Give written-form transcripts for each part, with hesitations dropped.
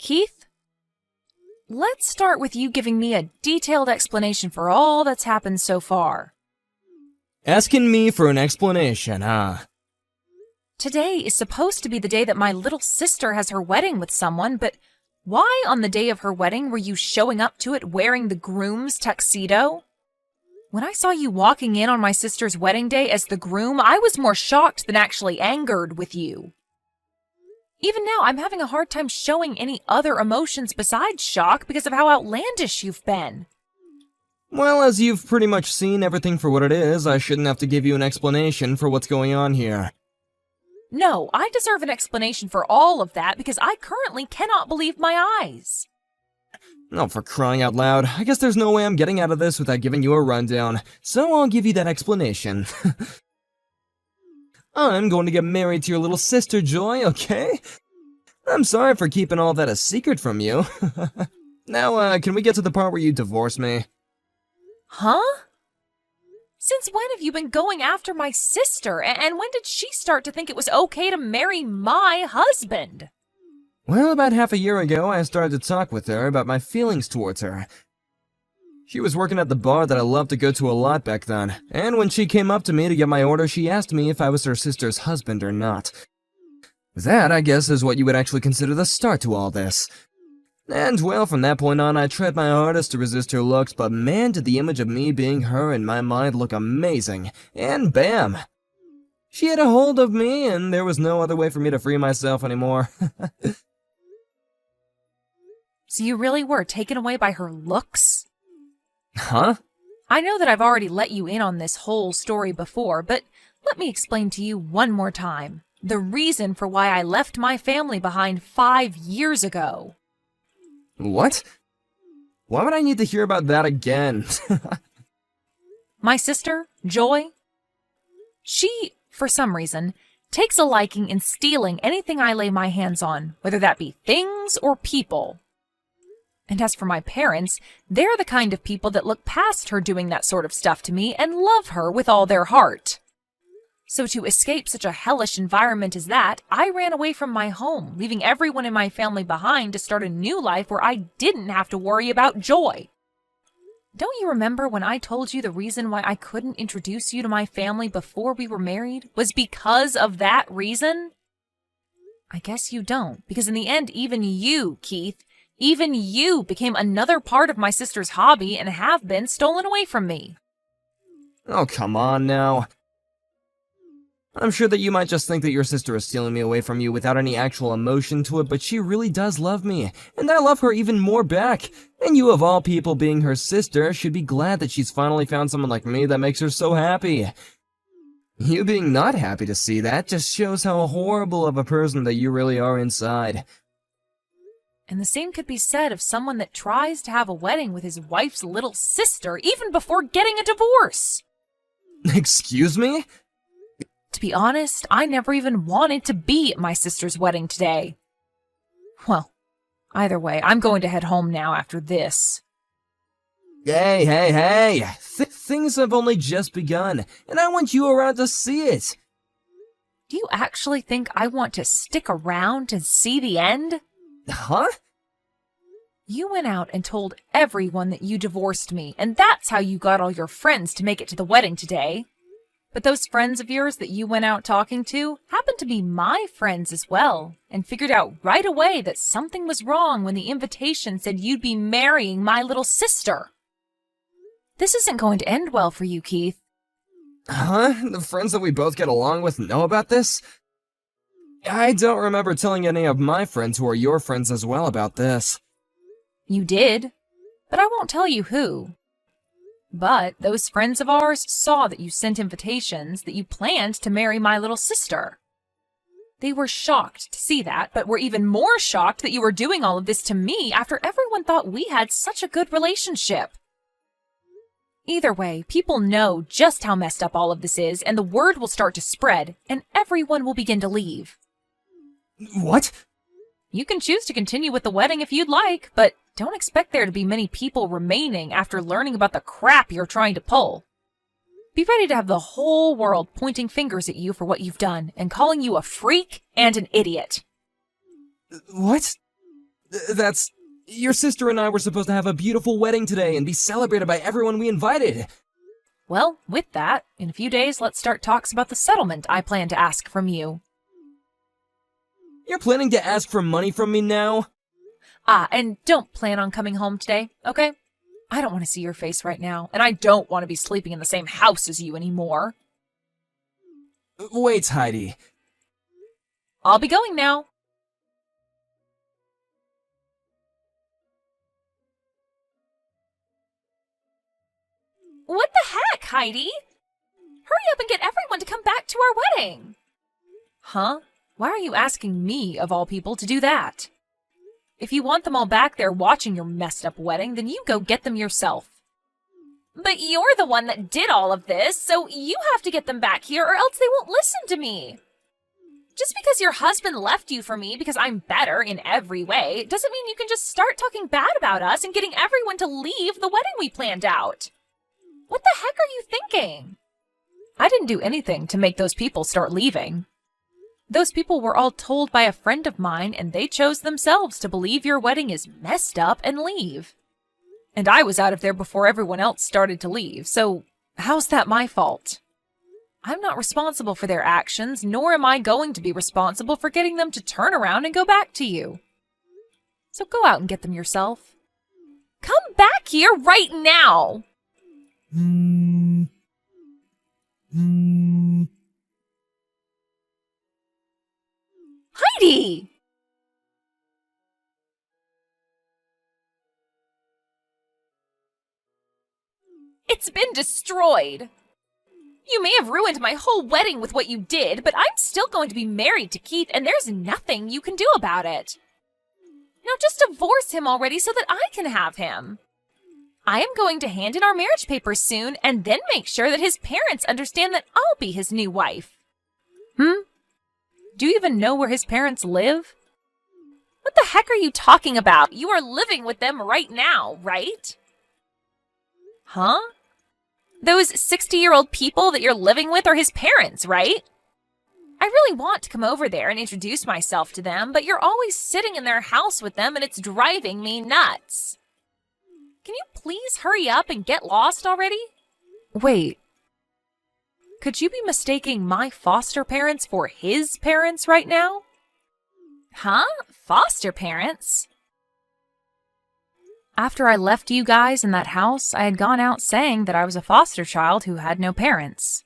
Keith, let's start with you giving me a detailed explanation for all that's happened so far. Asking me for an explanation, huh? Today is supposed to be the day that my little sister has her wedding with someone, but why on the day of her wedding were you showing up to it wearing the groom's tuxedo? When I saw you walking in on my sister's wedding day as the groom, I was more shocked than actually angered with you. Even now, I'm having a hard time showing any other emotions besides shock because of how outlandish you've been. Well, as you've pretty much seen everything for what it is, I shouldn't have to give you an explanation for what's going on here. No, I deserve an explanation for all of that because I currently cannot believe my eyes. Oh, for crying out loud, I guess there's no way I'm getting out of this without giving you a rundown, so I'll give you that explanation. I'm going to get married to your little sister, Joy, okay? I'm sorry for keeping all that a secret from you. Now, can we get to the part where you divorce me? Huh? Since when have you been going after my sister, and when did she start to think it was okay to marry my husband? Well, about half a year ago, I started to talk with her about my feelings towards her. She was working at the bar that I loved to go to a lot back then, and when she came up to me to get my order, she asked me if I was her sister's husband or not. That, I guess, is what you would actually consider the start to all this. And, well, from that point on, I tried my hardest to resist her looks, but man, did the image of me being her in my mind look amazing. And bam! She had a hold of me, and there was no other way for me to free myself anymore. So you really were taken away by her looks? Huh? I know that I've already let you in on this whole story before, but let me explain to you one more time. The reason for why I left my family behind 5 years ago. What? Why would I need to hear about that again? My sister, Joy, she, for some reason, takes a liking in stealing anything I lay my hands on, whether that be things or people. And as for my parents, they're the kind of people that look past her doing that sort of stuff to me and love her with all their heart. So to escape such a hellish environment as that, I ran away from my home, leaving everyone in my family behind to start a new life where I didn't have to worry about Joy. Don't you remember when I told you the reason why I couldn't introduce you to my family before we were married was because of that reason? I guess you don't, because in the end, even you, Keith, even you became another part of my sister's hobby and have been stolen away from me. Oh, come on now. I'm sure that you might just think that your sister is stealing me away from you without any actual emotion to it, but she really does love me, and I love her even more back. And you, of all people, being her sister, should be glad that she's finally found someone like me that makes her so happy. You being not happy to see that just shows how horrible of a person that you really are inside. And the same could be said of someone that tries to have a wedding with his wife's little sister even before getting a divorce. Excuse me? To be honest, I never even wanted to be at my sister's wedding today. Well, either way, I'm going to head home now after this. Hey! Things have only just begun, and I want you around to see it. Do you actually think I want to stick around and see the end? Huh? You went out and told everyone that you divorced me, and that's how you got all your friends to make it to the wedding today. But those friends of yours that you went out talking to happened to be my friends as well, and figured out right away that something was wrong when the invitation said you'd be marrying my little sister. This isn't going to end well for you, Keith. Huh? The friends that we both get along with know about this? I don't remember telling any of my friends who are your friends as well about this. You did, but I won't tell you who. But those friends of ours saw that you sent invitations that you planned to marry my little sister. They were shocked to see that, but were even more shocked that you were doing all of this to me after everyone thought we had such a good relationship. Either way, people know just how messed up all of this is, and the word will start to spread, and everyone will begin to leave. What? You can choose to continue with the wedding if you'd like, but don't expect there to be many people remaining after learning about the crap you're trying to pull. Be ready to have the whole world pointing fingers at you for what you've done and calling you a freak and an idiot. What? That's... Your sister and I were supposed to have a beautiful wedding today and be celebrated by everyone we invited. Well, with that, in a few days, let's start talks about the settlement I plan to ask from you. You're planning to ask for money from me now? And don't plan on coming home today, okay? I don't want to see your face right now, and I don't want to be sleeping in the same house as you anymore. Wait, Heidi. I'll be going now. What the heck, Heidi? Hurry up and get everyone to come back to our wedding. Huh? Why are you asking me, of all people, to do that? If you want them all back there watching your messed up wedding, then you go get them yourself. But you're the one that did all of this, so you have to get them back here or else they won't listen to me. Just because your husband left you for me because I'm better in every way doesn't mean you can just start talking bad about us and getting everyone to leave the wedding we planned out. What the heck are you thinking? I didn't do anything to make those people start leaving. Those people were all told by a friend of mine, and they chose themselves to believe your wedding is messed up and leave. And I was out of there before everyone else started to leave, so how's that my fault? I'm not responsible for their actions, nor am I going to be responsible for getting them to turn around and go back to you. So go out and get them yourself. Come back here right now! Heidi! It's been destroyed. You may have ruined my whole wedding with what you did, but I'm still going to be married to Keith, and there's nothing you can do about it. Now just divorce him already so that I can have him. I am going to hand in our marriage papers soon, and then make sure that his parents understand that I'll be his new wife. Do you even know where his parents live? What the heck are you talking about? You are living with them right now, right? Huh? Those 60-year-old people that you're living with are his parents, right? I really want to come over there and introduce myself to them, but you're always sitting in their house with them and it's driving me nuts. Can you please hurry up and get lost already? Wait. Could you be mistaking my foster parents for his parents right now? Huh? Foster parents? After I left you guys in that house, I had gone out saying that I was a foster child who had no parents.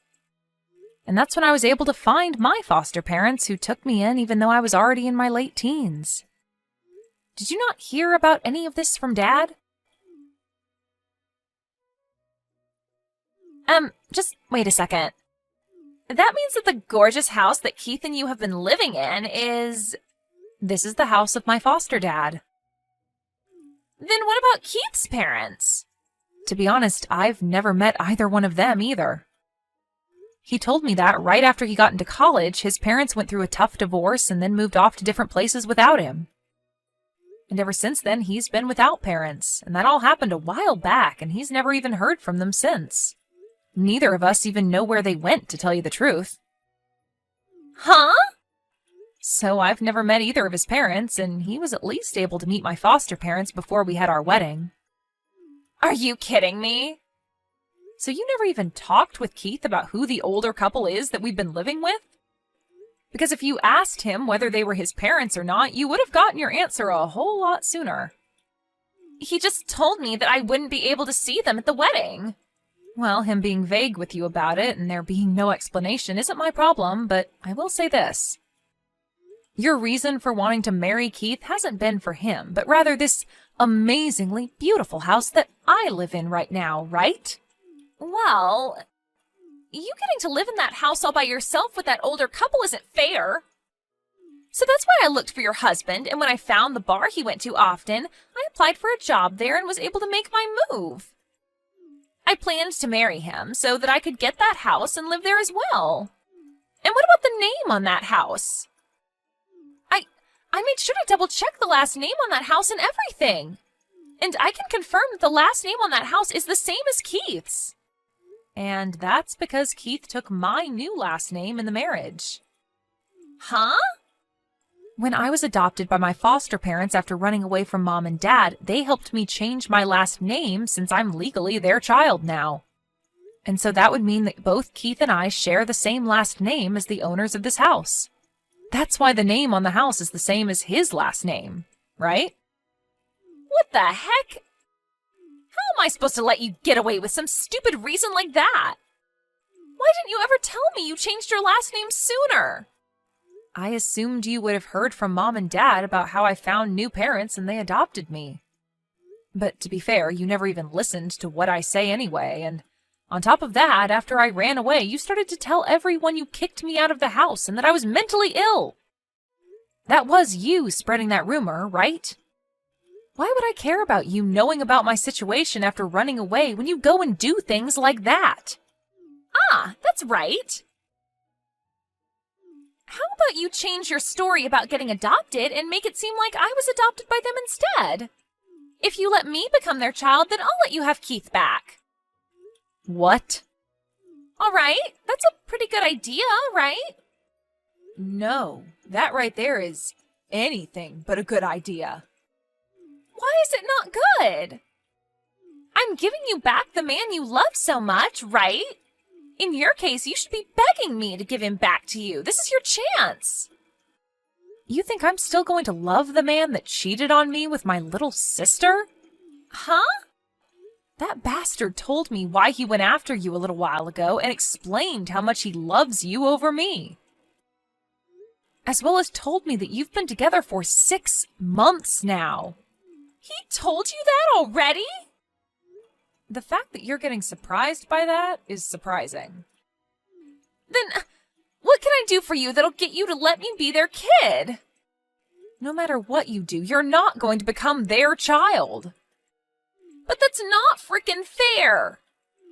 And that's when I was able to find my foster parents who took me in even though I was already in my late teens. Did you not hear about any of this from Dad? Just wait a second. That means that the gorgeous house that Keith and you have been living in is... This is the house of my foster dad. Then what about Keith's parents? To be honest, I've never met either one of them either. He told me that right after he got into college, his parents went through a tough divorce and then moved off to different places without him. And ever since then, he's been without parents, and that all happened a while back, and he's never even heard from them since. Neither of us even know where they went, to tell you the truth. Huh? So I've never met either of his parents, and he was at least able to meet my foster parents before we had our wedding. Are you kidding me? So you never even talked with Keith about who the older couple is that we've been living with? Because if you asked him whether they were his parents or not, you would have gotten your answer a whole lot sooner. He just told me that I wouldn't be able to see them at the wedding. Well, him being vague with you about it and there being no explanation isn't my problem, but I will say this. Your reason for wanting to marry Keith hasn't been for him, but rather this amazingly beautiful house that I live in right now, right? Well, you getting to live in that house all by yourself with that older couple isn't fair. So that's why I looked for your husband, and when I found the bar he went to often, I applied for a job there and was able to make my move. I planned to marry him so that I could get that house and live there as well. And what about the name on that house? I made sure to double-check the last name on that house and everything. And I can confirm that the last name on that house is the same as Keith's. And that's because Keith took my new last name in the marriage. Huh? When I was adopted by my foster parents after running away from mom and dad, they helped me change my last name since I'm legally their child now. And so that would mean that both Keith and I share the same last name as the owners of this house. That's why the name on the house is the same as his last name, right? What the heck? How am I supposed to let you get away with some stupid reason like that? Why didn't you ever tell me you changed your last name sooner? I assumed you would have heard from mom and dad about how I found new parents and they adopted me. But to be fair, you never even listened to what I say anyway, and on top of that, after I ran away, you started to tell everyone you kicked me out of the house and that I was mentally ill. That was you spreading that rumor, right? Why would I care about you knowing about my situation after running away when you go and do things like that? Ah, that's right. How about you change your story about getting adopted and make it seem like I was adopted by them instead? If you let me become their child, then I'll let you have Keith back. What? All right, that's a pretty good idea, right? No, that right there is anything but a good idea. Why is it not good? I'm giving you back the man you love so much, right? In your case, you should be begging me to give him back to you. This is your chance. You think I'm still going to love the man that cheated on me with my little sister? Huh? That bastard told me why he went after you a little while ago and explained how much he loves you over me. As well as told me that you've been together for 6 months now. He told you that already? The fact that you're getting surprised by that is surprising. Then, what can I do for you that'll get you to let me be their kid? No matter what you do, you're not going to become their child. But that's not frickin' fair.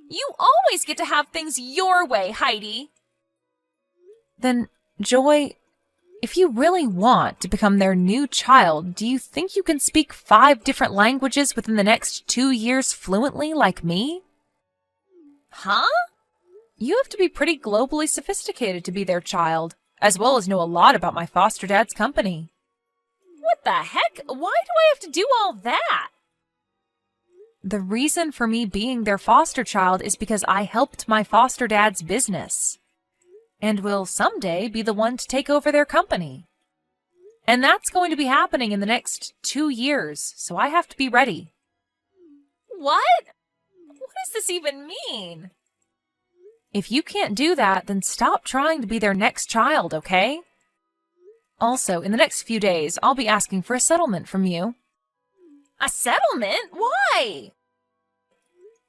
You always get to have things your way, Heidi. Then, Joy, if you really want to become their new child, do you think you can speak 5 different languages within the next 2 years fluently like me? Huh? You have to be pretty globally sophisticated to be their child, as well as know a lot about my foster dad's company. What the heck? Why do I have to do all that? The reason for me being their foster child is because I helped my foster dad's business. And will someday be the one to take over their company. And that's going to be happening in the next 2 years, so I have to be ready. What? What does this even mean? If you can't do that, then stop trying to be their next child, okay? Also, in the next few days, I'll be asking for a settlement from you. A settlement? Why?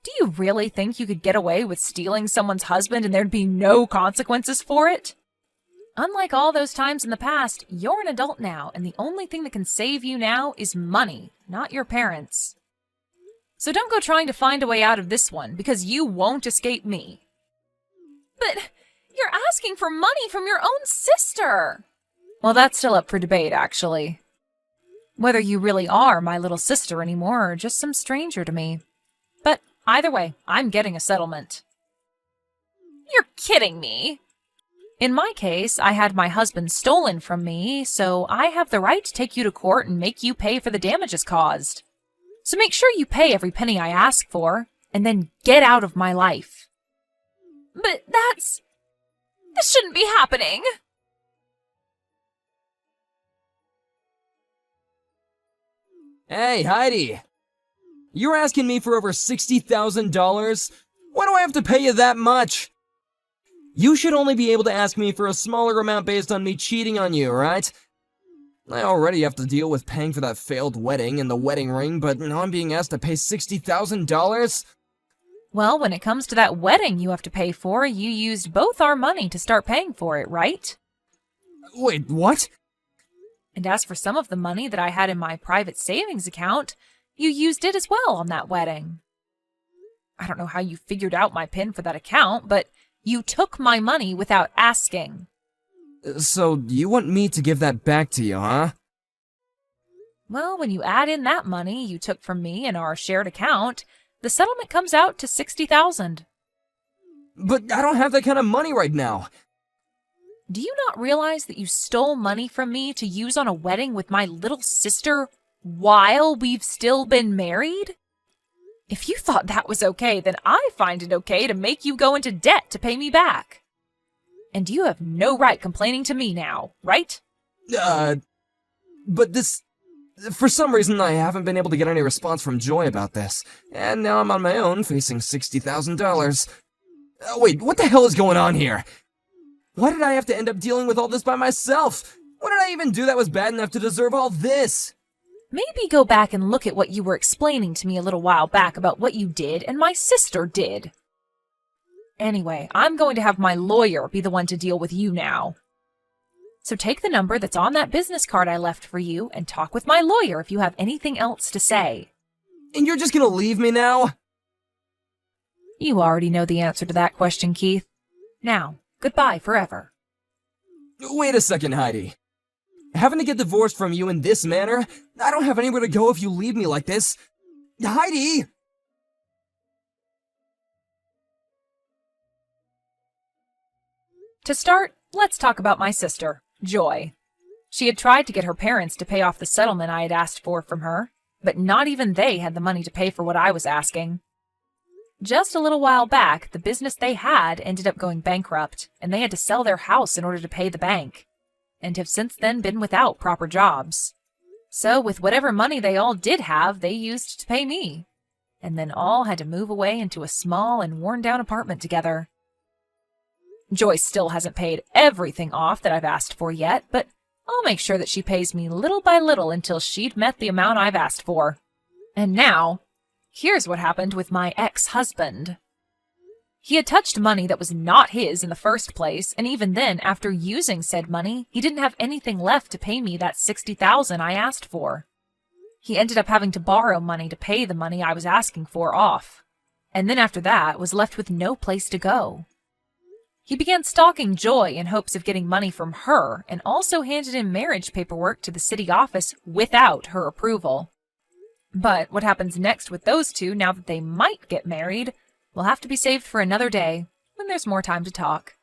Do you really think you could get away with stealing someone's husband and there'd be no consequences for it? Unlike all those times in the past, you're an adult now, and the only thing that can save you now is money, not your parents. So don't go trying to find a way out of this one, because you won't escape me. But you're asking for money from your own sister! Well, that's still up for debate, actually. Whether you really are my little sister anymore or just some stranger to me. But either way, I'm getting a settlement. You're kidding me! In my case, I had my husband stolen from me, so I have the right to take you to court and make you pay for the damages caused. So make sure you pay every penny I ask for, and then get out of my life. But this shouldn't be happening! Hey, Heidi! You're asking me for over $60,000? Why do I have to pay you that much? You should only be able to ask me for a smaller amount based on me cheating on you, right? I already have to deal with paying for that failed wedding and the wedding ring, but now I'm being asked to pay $60,000? Well, when it comes to that wedding you have to pay for, you used both our money to start paying for it, right? Wait, what? And as for some of the money that I had in my private savings account, you used it as well on that wedding. I don't know how you figured out my PIN for that account, but you took my money without asking. So, you want me to give that back to you, huh? Well, when you add in that money you took from me in our shared account, the settlement comes out to $60,000. But I don't have that kind of money right now. Do you not realize that you stole money from me to use on a wedding with my little sister while we've still been married? If you thought that was okay, then I find it okay to make you go into debt to pay me back. And you have no right complaining to me now, right? But this... For some reason, I haven't been able to get any response from Joy about this, and now I'm on my own, facing $60,000. Wait, what the hell is going on here? Why did I have to end up dealing with all this by myself? What did I even do that was bad enough to deserve all this? Maybe go back and look at what you were explaining to me a little while back about what you did and my sister did. Anyway, I'm going to have my lawyer be the one to deal with you now. So take the number that's on that business card I left for you and talk with my lawyer if you have anything else to say. And you're just gonna leave me now? You already know the answer to that question, Keith. Now, goodbye forever. Wait a second, Heidi. Having to get divorced from you in this manner? I don't have anywhere to go if you leave me like this. Heidi! To start, let's talk about my sister, Joy. She had tried to get her parents to pay off the settlement I had asked for from her, but not even they had the money to pay for what I was asking. Just a little while back, the business they had ended up going bankrupt, and they had to sell their house in order to pay the bank, and have since then been without proper jobs. So with whatever money they all did have, they used to pay me, and then all had to move away into a small and worn-down apartment together. Joy still hasn't paid everything off that I've asked for yet, but I'll make sure that she pays me little by little until she'd met the amount I've asked for. And now, here's what happened with my ex-husband. He had touched money that was not his in the first place, and even then, after using said money, he didn't have anything left to pay me that $60,000 I asked for. He ended up having to borrow money to pay the money I was asking for off, and then after that was left with no place to go. He began stalking Joy in hopes of getting money from her, and also handed in marriage paperwork to the city office without her approval. But what happens next with those two now that they might get married will have to be saved for another day, when there's more time to talk.